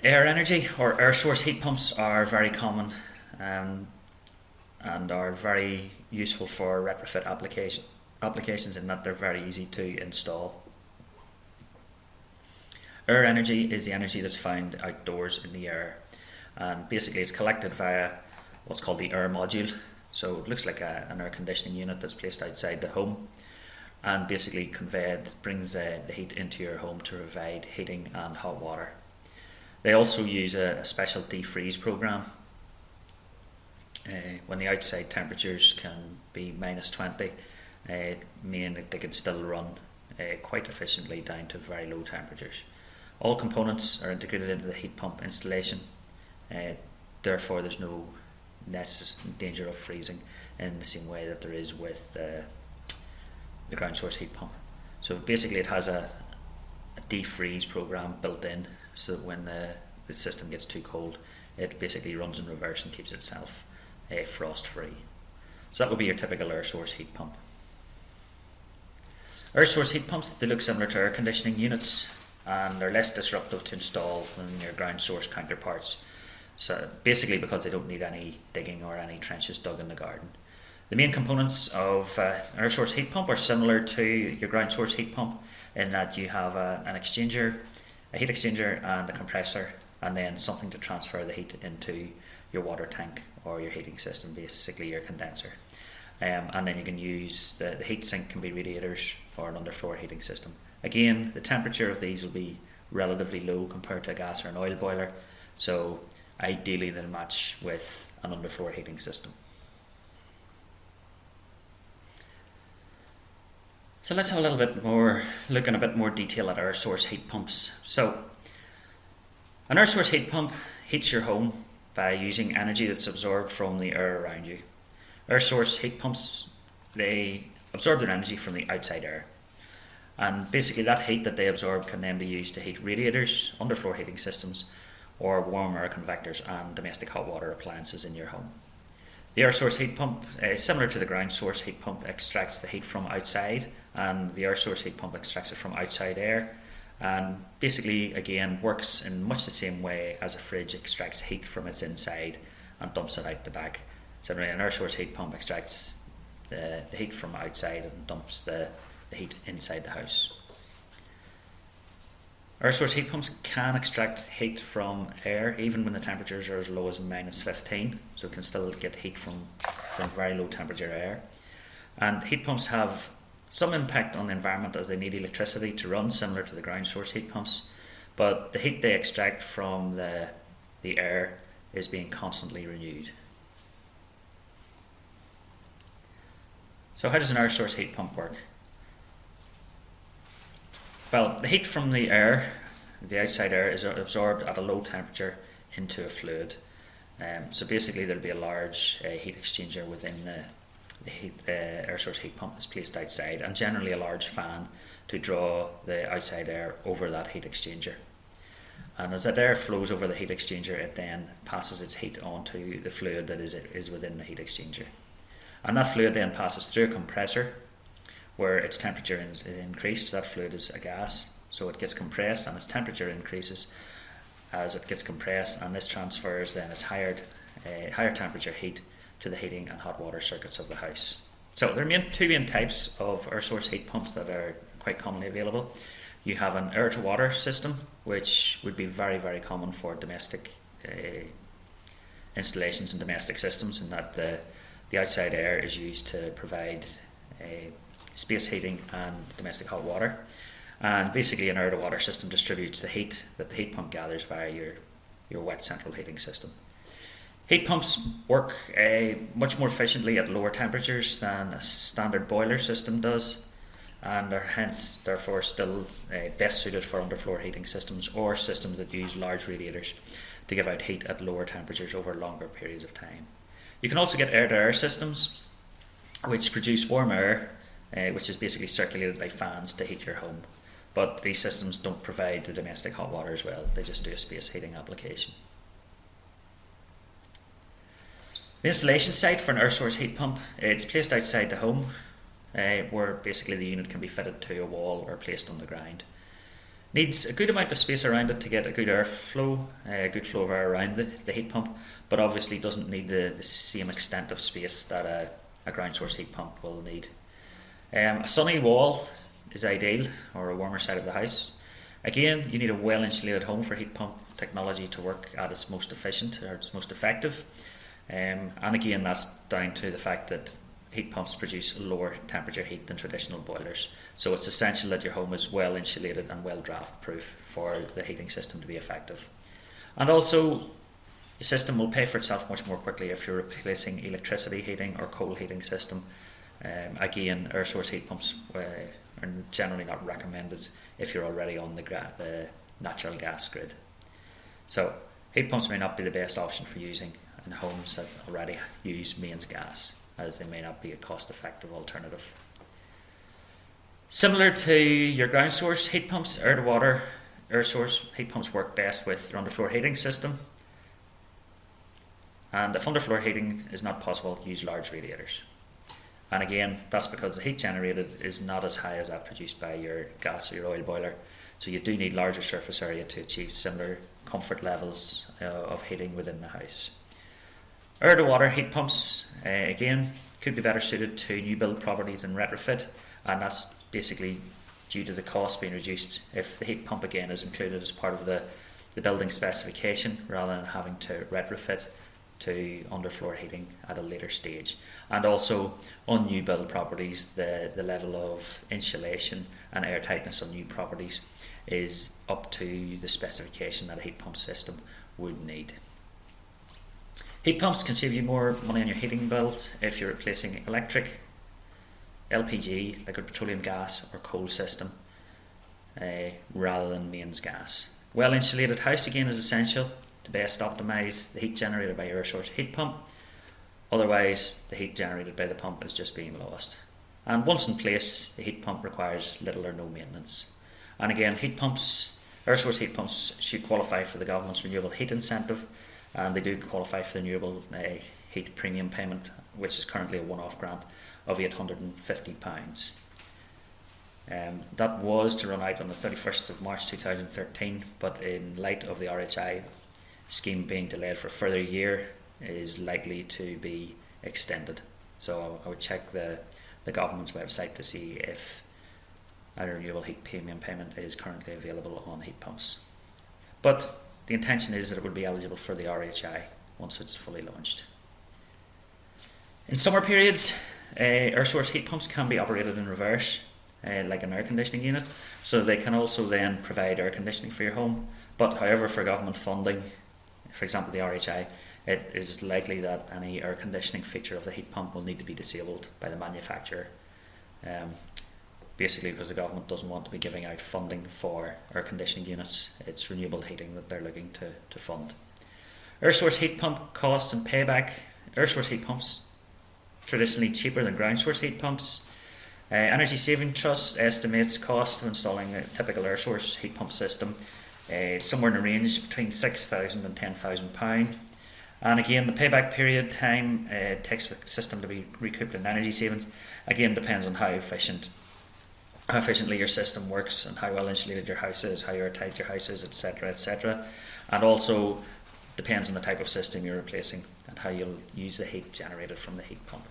Air energy or air source heat pumps are very common um, and are very useful for retrofit applications in that they're very easy to install. Air energy is the energy that's found outdoors in the air, and basically it's collected via what's called the air module. So it looks like an air conditioning unit that's placed outside the home, and basically brings the heat into your home to provide heating and hot water. They also use a special defreeze program when the outside temperatures can be -20, meaning that they can still run quite efficiently down to very low temperatures. All components are integrated into the heat pump installation, therefore there's no danger of freezing in the same way that there is with the ground source heat pump. So basically it has a defreeze program built in, so that when the system gets too cold, it basically runs in reverse and keeps itself frost free. So that would be your typical air source heat pump. Air source heat pumps, they look similar to air conditioning units, and they're less disruptive to install than your ground source counterparts. So basically because they don't need any digging or any trenches dug in the garden. The main components of air source heat pump are similar to your ground source heat pump in that you have a heat exchanger and a compressor, and then something to transfer the heat into your water tank or your heating system, basically your condenser. And then you can use the heat sink can be radiators or an underfloor heating system. Again, the temperature of these will be relatively low compared to a gas or an oil boiler, so ideally they'll match with an underfloor heating system. So let's have a little bit more, look in a bit more detail at air source heat pumps. So an air source heat pump heats your home by using energy that's absorbed from the air around you. Air source heat pumps, they absorb their energy from the outside air. And basically that heat that they absorb can then be used to heat radiators, underfloor heating systems, or warm air convectors and domestic hot water appliances in your home. The air source heat pump, similar to the ground source heat pump, extracts the heat from outside, and the air source heat pump extracts it from outside air, and basically again works in much the same way as a fridge extracts heat from its inside and dumps it out the back. So an air source heat pump extracts the heat from outside and dumps the heat inside the house. Air source heat pumps can extract heat from air even when the temperatures are as low as -15, so it can still get heat from very low temperature air. And heat pumps have some impact on the environment as they need electricity to run, similar to the ground source heat pumps, but the heat they extract from the air is being constantly renewed. So how does an air source heat pump work? Well, the heat from the air, the outside air, is absorbed at a low temperature into a fluid. So basically there'll be a large heat exchanger within the air source heat pump that's placed outside, and generally a large fan to draw the outside air over that heat exchanger. And as that air flows over the heat exchanger, it then passes its heat onto the fluid that is within the heat exchanger. And that fluid then passes through a compressor where its temperature is increased. That fluid is a gas, so it gets compressed and its temperature increases as it gets compressed, and this transfers then its higher temperature heat to the heating and hot water circuits of the house. So there are two main types of air source heat pumps that are quite commonly available. You have an air to water system, which would be very, very common for domestic installations and domestic systems, in that the outside air is used to provide space heating and domestic hot water. And basically an air to water system distributes the heat that the heat pump gathers via your wet central heating system. Heat pumps work much more efficiently at lower temperatures than a standard boiler system does, and are hence therefore still best suited for underfloor heating systems or systems that use large radiators to give out heat at lower temperatures over longer periods of time. You can also get air to air systems which produce warm air, which is basically circulated by fans to heat your home. But these systems don't provide the domestic hot water as well, they just do a space heating application. The installation site for an air source heat pump, it's placed outside the home, where basically the unit can be fitted to a wall or placed on the ground. Needs a good amount of space around it to get a good airflow, a good flow of air around the heat pump, but obviously doesn't need the same extent of space that a ground source heat pump will need. A sunny wall is ideal, or a warmer side of the house. Again, you need a well insulated home for heat pump technology to work at its most efficient or its most effective. And again, that's down to the fact that heat pumps produce lower temperature heat than traditional boilers. So it's essential that your home is well insulated and well draft proof for the heating system to be effective. And also, the system will pay for itself much more quickly if you're replacing electricity heating or coal heating system. Again, air source heat pumps are generally not recommended if you're already on the natural gas grid. So heat pumps may not be the best option for using in homes that already use mains gas, as they may not be a cost-effective alternative. Similar to your ground source heat pumps, air to water air source heat pumps work best with your underfloor heating system. And if underfloor heating is not possible, use large radiators. And again, that's because the heat generated is not as high as that produced by your gas or your oil boiler. So you do need larger surface area to achieve similar comfort levels of heating within the house. Air to water heat pumps, again, could be better suited to new build properties than retrofit, and that's basically due to the cost being reduced if the heat pump again is included as part of the building specification rather than having to retrofit to underfloor heating at a later stage. And also on new build properties, the level of insulation and air tightness on new properties is up to the specification that a heat pump system would need. Heat pumps can save you more money on your heating bills if you're replacing electric, LPG, liquid petroleum gas, or coal system rather than mains gas. Well insulated house again is essential to best optimise the heat generated by air source heat pump. Otherwise, the heat generated by the pump is just being lost. And once in place, the heat pump requires little or no maintenance. And again, heat pumps, air source heat pumps should qualify for the government's renewable heat incentive, and they do qualify for the renewable heat premium payment, which is currently a one-off grant of £850. That was to run out on the 31st of March 2013, but in light of the RHI scheme being delayed for a further year, is likely to be extended. So I would check the government's website to see if a renewable heat premium payment is currently available on heat pumps. But the intention is that it will be eligible for the RHI once it's fully launched. In summer periods, air source heat pumps can be operated in reverse, like an air conditioning unit, so they can also then provide air conditioning for your home. But however, for government funding, for example the RHI, it is likely that any air conditioning feature of the heat pump will need to be disabled by the manufacturer, basically because the government doesn't want to be giving out funding for air conditioning units. It's renewable heating that they're looking to fund. Air source heat pump costs and payback. Air source heat pumps traditionally cheaper than ground source heat pumps. Energy Saving Trust estimates cost of installing a typical air source heat pump system somewhere in the range between £6,000 and £10,000. And again, the payback period time takes the system to be recouped in energy savings. Again, depends on how efficiently your system works and how well insulated your house is, how airtight your house is, etc., etc. And also depends on the type of system you're replacing and how you'll use the heat generated from the heat pump.